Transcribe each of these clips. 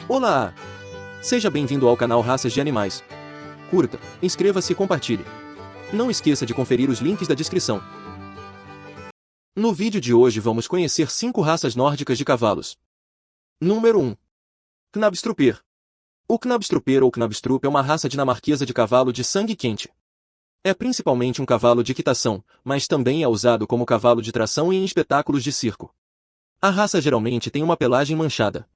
Olá! Seja bem-vindo ao canal Raças de Animais. Curta, inscreva-se e compartilhe. Não esqueça de conferir os links da descrição. No vídeo de hoje vamos conhecer 5 raças nórdicas de cavalos. Número 1. Knabstruper. O Knabstruper ou Knabstrup é uma raça dinamarquesa de cavalo de sangue quente. É principalmente um cavalo de equitação, mas também é usado como cavalo de tração e em espetáculos de circo. A raça geralmente tem uma pelagem manchada.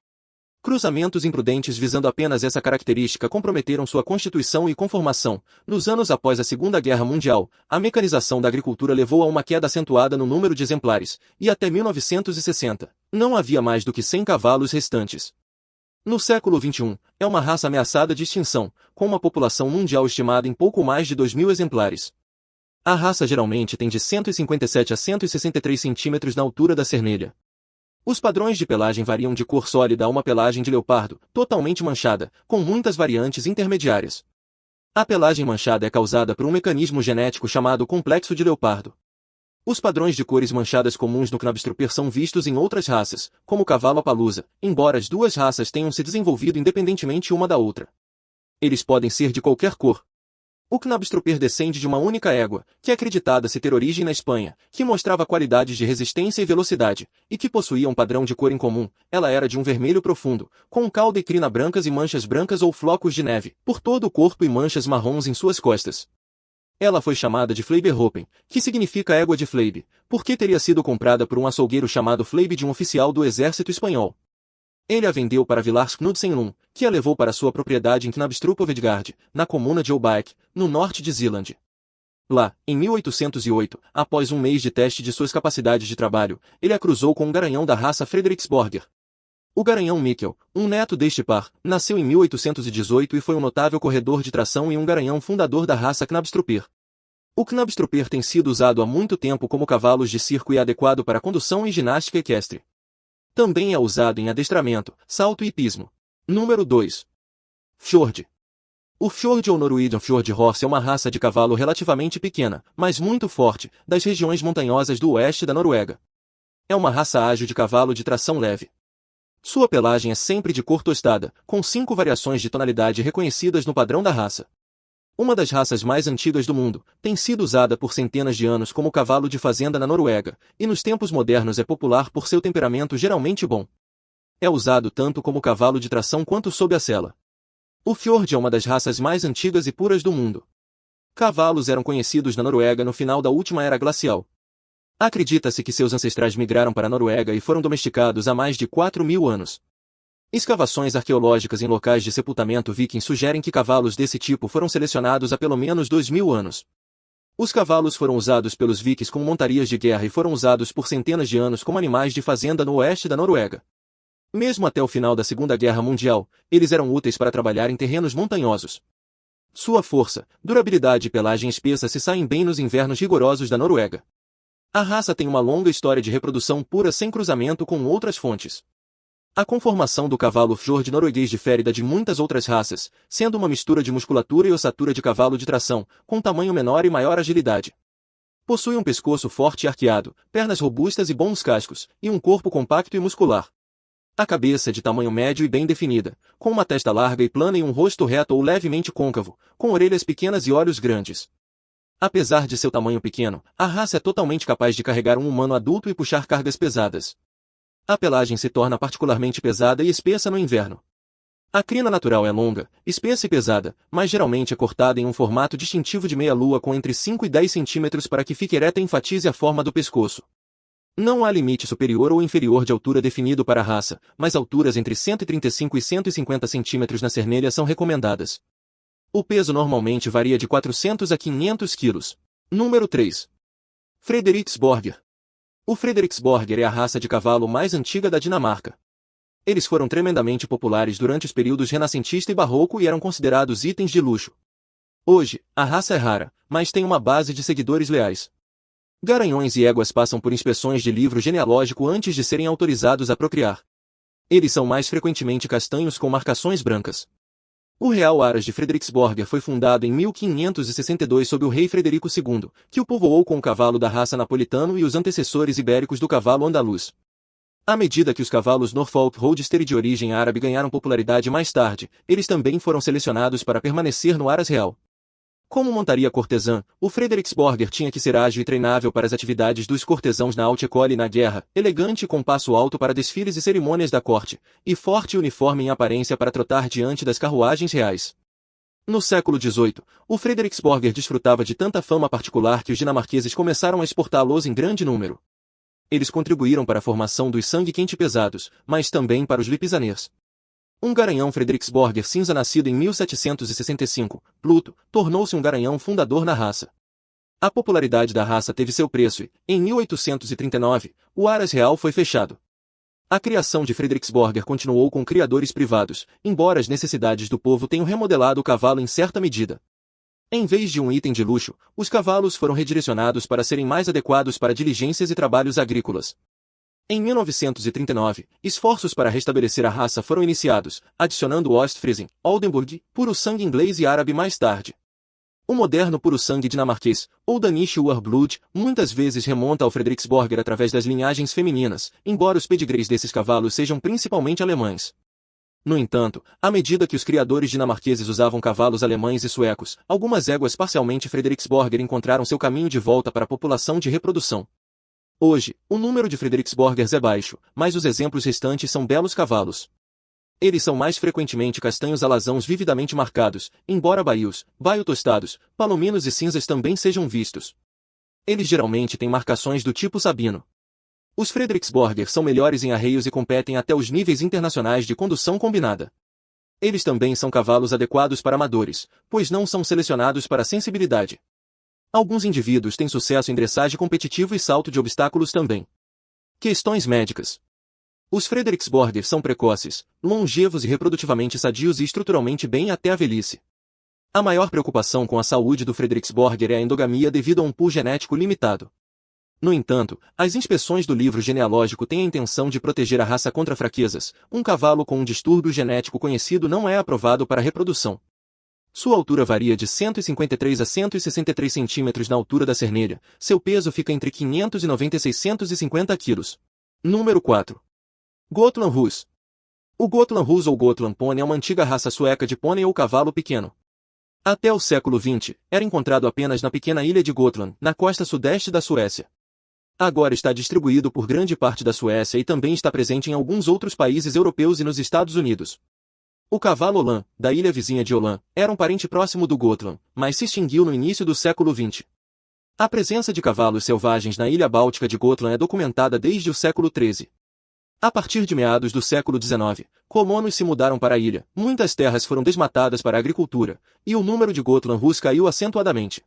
Cruzamentos imprudentes visando apenas essa característica comprometeram sua constituição e conformação. Nos anos após a Segunda Guerra Mundial, a mecanização da agricultura levou a uma queda acentuada no número de exemplares, e até 1960, não havia mais do que 100 cavalos restantes. No século XXI, é uma raça ameaçada de extinção, com uma população mundial estimada em pouco mais de 2.000 exemplares. A raça geralmente tem de 157 a 163 centímetros na altura da cernelha. Os padrões de pelagem variam de cor sólida a uma pelagem de leopardo, totalmente manchada, com muitas variantes intermediárias. A pelagem manchada é causada por um mecanismo genético chamado complexo de leopardo. Os padrões de cores manchadas comuns no Knabstruper são vistos em outras raças, como o cavalo Appaloosa, embora as duas raças tenham se desenvolvido independentemente uma da outra. Eles podem ser de qualquer cor. O Knabstruper descende de uma única égua, que é acreditada se ter origem na Espanha, que mostrava qualidades de resistência e velocidade, e que possuía um padrão de cor em comum. Ela era de um vermelho profundo, com cauda e crina brancas e manchas brancas ou flocos de neve, por todo o corpo e manchas marrons em suas costas. Ela foi chamada de Fleiberhopen, que significa égua de Fleib, porque teria sido comprada por um açougueiro chamado Fleib de um oficial do exército espanhol. Ele a vendeu para Vilars Knudsen, que a levou para sua propriedade em Knabstrup Hovedgaard, na comuna de Olbeek, no norte de Zeeland. Lá, em 1808, após um mês de teste de suas capacidades de trabalho, ele a cruzou com um garanhão da raça Frederiksborger. O garanhão Mikkel, um neto deste par, nasceu em 1818 e foi um notável corredor de tração e um garanhão fundador da raça Knabstruper. O Knabstruper tem sido usado há muito tempo como cavalos de circo e é adequado para condução e ginástica equestre. Também é usado em adestramento, salto e hipismo. Número 2. Fjord. O Fjord ou Norwegian Fjord Horse é uma raça de cavalo relativamente pequena, mas muito forte, das regiões montanhosas do oeste da Noruega. É uma raça ágil de cavalo de tração leve. Sua pelagem é sempre de cor tostada, com 5 variações de tonalidade reconhecidas no padrão da raça. Uma das raças mais antigas do mundo, tem sido usada por centenas de anos como cavalo de fazenda na Noruega, e nos tempos modernos é popular por seu temperamento geralmente bom. É usado tanto como cavalo de tração quanto sob a sela. O Fjord é uma das raças mais antigas e puras do mundo. Cavalos eram conhecidos na Noruega no final da última era glacial. Acredita-se que seus ancestrais migraram para a Noruega e foram domesticados há mais de 4.000 anos. Escavações arqueológicas em locais de sepultamento viking sugerem que cavalos desse tipo foram selecionados há pelo menos 2.000 anos. Os cavalos foram usados pelos vikings como montarias de guerra e foram usados por centenas de anos como animais de fazenda no oeste da Noruega. Mesmo até o final da Segunda Guerra Mundial, eles eram úteis para trabalhar em terrenos montanhosos. Sua força, durabilidade e pelagem espessa se saem bem nos invernos rigorosos da Noruega. A raça tem uma longa história de reprodução pura sem cruzamento com outras fontes. A conformação do cavalo Fjord norueguês difere da de muitas outras raças, sendo uma mistura de musculatura e ossatura de cavalo de tração, com tamanho menor e maior agilidade. Possui um pescoço forte e arqueado, pernas robustas e bons cascos, e um corpo compacto e muscular. A cabeça é de tamanho médio e bem definida, com uma testa larga e plana e um rosto reto ou levemente côncavo, com orelhas pequenas e olhos grandes. Apesar de seu tamanho pequeno, a raça é totalmente capaz de carregar um humano adulto e puxar cargas pesadas. A pelagem se torna particularmente pesada e espessa no inverno. A crina natural é longa, espessa e pesada, mas geralmente é cortada em um formato distintivo de meia-lua com entre 5 e 10 centímetros para que fique ereta e enfatize a forma do pescoço. Não há limite superior ou inferior de altura definido para a raça, mas alturas entre 135 e 150 centímetros na cernelha são recomendadas. O peso normalmente varia de 400 a 500 quilos. Número 3. Frederiksborger. O Frederiksborger é a raça de cavalo mais antiga da Dinamarca. Eles foram tremendamente populares durante os períodos renascentista e barroco e eram considerados itens de luxo. Hoje, a raça é rara, mas tem uma base de seguidores leais. Garanhões e éguas passam por inspeções de livro genealógico antes de serem autorizados a procriar. Eles são mais frequentemente castanhos com marcações brancas. O Real Aras de Frederiksborger foi fundado em 1562 sob o rei Frederico II, que o povoou com o cavalo da raça napolitano e os antecessores ibéricos do cavalo andaluz. À medida que os cavalos Norfolk Roadster de origem árabe ganharam popularidade mais tarde, eles também foram selecionados para permanecer no Aras Real. Como montaria cortesã, o Frederiksborger tinha que ser ágil e treinável para as atividades dos cortesãos na haute école e na guerra, elegante e com passo alto para desfiles e cerimônias da corte, e forte e uniforme em aparência para trotar diante das carruagens reais. No século XVIII, o Frederiksborger desfrutava de tanta fama particular que os dinamarqueses começaram a exportá-los em grande número. Eles contribuíram para a formação dos sangue-quente pesados, mas também para os Lipizzaners. Um garanhão Frederiksborger cinza nascido em 1765, Pluto, tornou-se um garanhão fundador na raça. A popularidade da raça teve seu preço e, em 1839, o Aras Real foi fechado. A criação de Frederiksborger continuou com criadores privados, embora as necessidades do povo tenham remodelado o cavalo em certa medida. Em vez de um item de luxo, os cavalos foram redirecionados para serem mais adequados para diligências e trabalhos agrícolas. Em 1939, esforços para restabelecer a raça foram iniciados, adicionando o Ostfriesen, Oldenburg, puro sangue inglês e árabe mais tarde. O moderno puro sangue dinamarquês, ou Danish Warmblood, muitas vezes remonta ao Frederiksborger através das linhagens femininas, embora os pedigrees desses cavalos sejam principalmente alemães. No entanto, à medida que os criadores dinamarqueses usavam cavalos alemães e suecos, algumas éguas parcialmente Frederiksborger encontraram seu caminho de volta para a população de reprodução. Hoje, o número de Frederiksborgers é baixo, mas os exemplos restantes são belos cavalos. Eles são mais frequentemente castanhos alazãos vividamente marcados, embora baios, baio-tostados, palominos e cinzas também sejam vistos. Eles geralmente têm marcações do tipo sabino. Os Frederiksborger são melhores em arreios e competem até os níveis internacionais de condução combinada. Eles também são cavalos adequados para amadores, pois não são selecionados para sensibilidade. Alguns indivíduos têm sucesso em dressagem competitivo e salto de obstáculos também. Questões médicas. Os Frederiksborger são precoces, longevos e reprodutivamente sadios e estruturalmente bem até a velhice. A maior preocupação com a saúde do Frederiksborger é a endogamia devido a um pool genético limitado. No entanto, as inspeções do livro genealógico têm a intenção de proteger a raça contra fraquezas. Um cavalo com um distúrbio genético conhecido não é aprovado para reprodução. Sua altura varia de 153 a 163 centímetros na altura da cernelha. Seu peso fica entre 590 e 650 quilos. Número 4. Gotland Russ. O Gotland Russ ou Gotland Pony é uma antiga raça sueca de pônei ou cavalo pequeno. Até o século XX, era encontrado apenas na pequena ilha de Gotland, na costa sudeste da Suécia. Agora está distribuído por grande parte da Suécia e também está presente em alguns outros países europeus e nos Estados Unidos. O cavalo Holland, da ilha vizinha de Holland, era um parente próximo do Gotland, mas se extinguiu no início do século XX. A presença de cavalos selvagens na ilha báltica de Gotland é documentada desde o século XIII. A partir de meados do século XIX, colonos se mudaram para a ilha, muitas terras foram desmatadas para a agricultura, e o número de Gotland Russ caiu acentuadamente.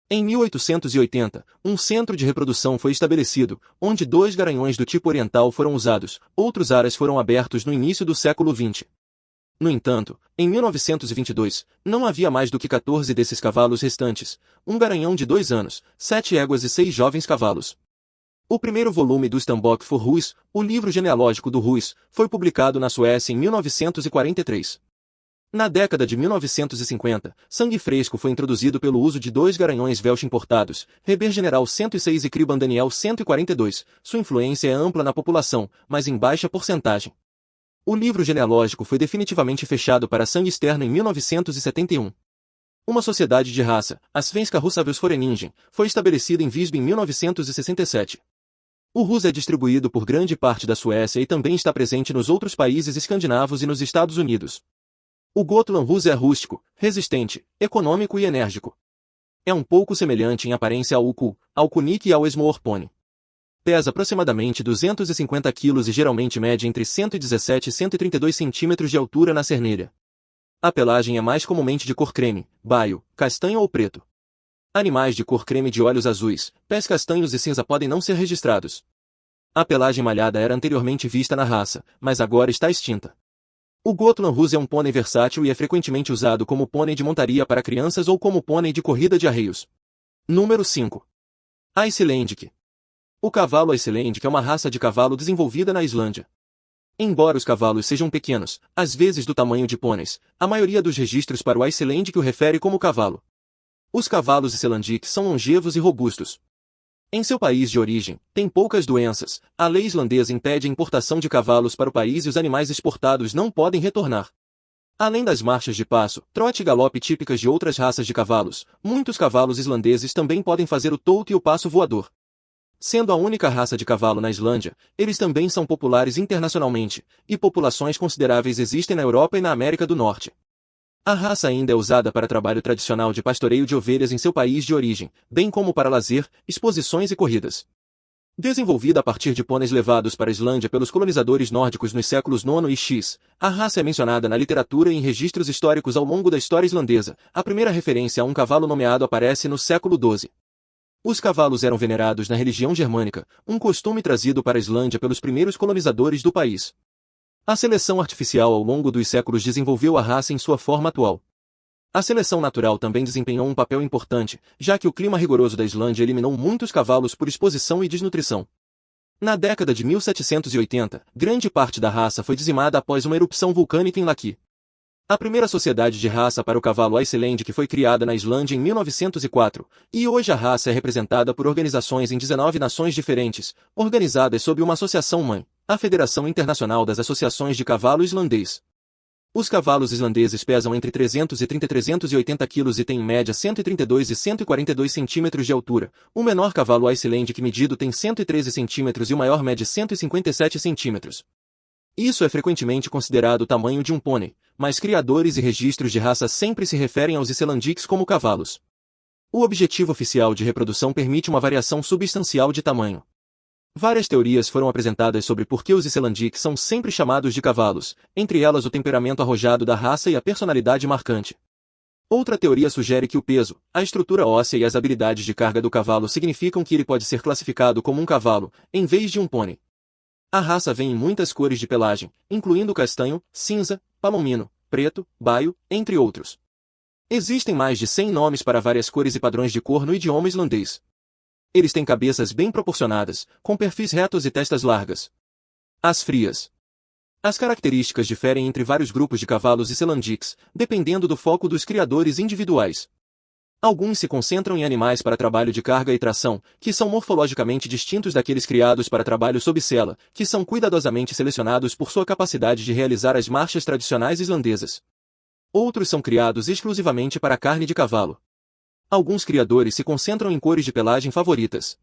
Em 1880, um centro de reprodução foi estabelecido, onde 2 garanhões do tipo oriental foram usados, outros aras foram abertos no início do século XX. No entanto, em 1922, não havia mais do que 14 desses cavalos restantes, um garanhão de 2 anos, 7 éguas e 6 jovens cavalos. O primeiro volume do Stambok for Russ, o livro genealógico do Russ, foi publicado na Suécia em 1943. Na década de 1950, sangue fresco foi introduzido pelo uso de 2 garanhões Welsh importados, Reber General 106 e Criban Daniel 142. Sua influência é ampla na população, mas em baixa porcentagem. O livro genealógico foi definitivamente fechado para sangue externo em 1971. Uma sociedade de raça, a Svenska Russavelsforeningen, foi estabelecida em Visby em 1967. O Russ é distribuído por grande parte da Suécia e também está presente nos outros países escandinavos e nos Estados Unidos. O Gotland Russ é rústico, resistente, econômico e enérgico. É um pouco semelhante em aparência ao Uku, ao Kunik e ao Esmoor Pony. Pesa aproximadamente 250 kg e geralmente mede entre 117 e 132 cm de altura na cernelha. A pelagem é mais comumente de cor creme, baio, castanho ou preto. Animais de cor creme de olhos azuis, pés castanhos e cinza podem não ser registrados. A pelagem malhada era anteriormente vista na raça, mas agora está extinta. O Gotland Russ é um pônei versátil e é frequentemente usado como pônei de montaria para crianças ou como pônei de corrida de arreios. Número 5. Icelandic. O cavalo Icelandic é uma raça de cavalo desenvolvida na Islândia. Embora os cavalos sejam pequenos, às vezes do tamanho de pôneis, a maioria dos registros para o Icelandic o refere como cavalo. Os cavalos Icelandic são longevos e robustos. Em seu país de origem, tem poucas doenças. A lei islandesa impede a importação de cavalos para o país e os animais exportados não podem retornar. Além das marchas de passo, trote e galope típicas de outras raças de cavalos, muitos cavalos islandeses também podem fazer o touto e o passo voador. Sendo a única raça de cavalo na Islândia, eles também são populares internacionalmente, e populações consideráveis existem na Europa e na América do Norte. A raça ainda é usada para trabalho tradicional de pastoreio de ovelhas em seu país de origem, bem como para lazer, exposições e corridas. Desenvolvida a partir de pôneis levados para a Islândia pelos colonizadores nórdicos nos séculos IX e X, a raça é mencionada na literatura e em registros históricos ao longo da história islandesa. A primeira referência a um cavalo nomeado aparece no século XII. Os cavalos eram venerados na religião germânica, um costume trazido para a Islândia pelos primeiros colonizadores do país. A seleção artificial ao longo dos séculos desenvolveu a raça em sua forma atual. A seleção natural também desempenhou um papel importante, já que o clima rigoroso da Islândia eliminou muitos cavalos por exposição e desnutrição. Na década de 1780, grande parte da raça foi dizimada após uma erupção vulcânica em Laki. A primeira sociedade de raça para o cavalo Iceland que foi criada na Islândia em 1904, e hoje a raça é representada por organizações em 19 nações diferentes, organizadas sob uma associação-mãe, a Federação Internacional das Associações de Cavalo Islandês. Os cavalos islandeses pesam entre 330 e 380 kg e têm em média 132 e 142 cm de altura. O menor cavalo Iceland que medido tem 113 cm e o maior mede 157 cm. Isso é frequentemente considerado o tamanho de um pônei, mas criadores e registros de raça sempre se referem aos Icelandics como cavalos. O objetivo oficial de reprodução permite uma variação substancial de tamanho. Várias teorias foram apresentadas sobre por que os Icelandics são sempre chamados de cavalos, entre elas o temperamento arrojado da raça e a personalidade marcante. Outra teoria sugere que o peso, a estrutura óssea e as habilidades de carga do cavalo significam que ele pode ser classificado como um cavalo, em vez de um pônei. A raça vem em muitas cores de pelagem, incluindo castanho, cinza, palomino, preto, baio, entre outros. Existem mais de 100 nomes para várias cores e padrões de cor no idioma islandês. Eles têm cabeças bem proporcionadas, com perfis retos e testas largas. As frias. As características diferem entre vários grupos de cavalos Icelandics, dependendo do foco dos criadores individuais. Alguns se concentram em animais para trabalho de carga e tração, que são morfologicamente distintos daqueles criados para trabalho sob sela, que são cuidadosamente selecionados por sua capacidade de realizar as marchas tradicionais islandesas. Outros são criados exclusivamente para carne de cavalo. Alguns criadores se concentram em cores de pelagem favoritas.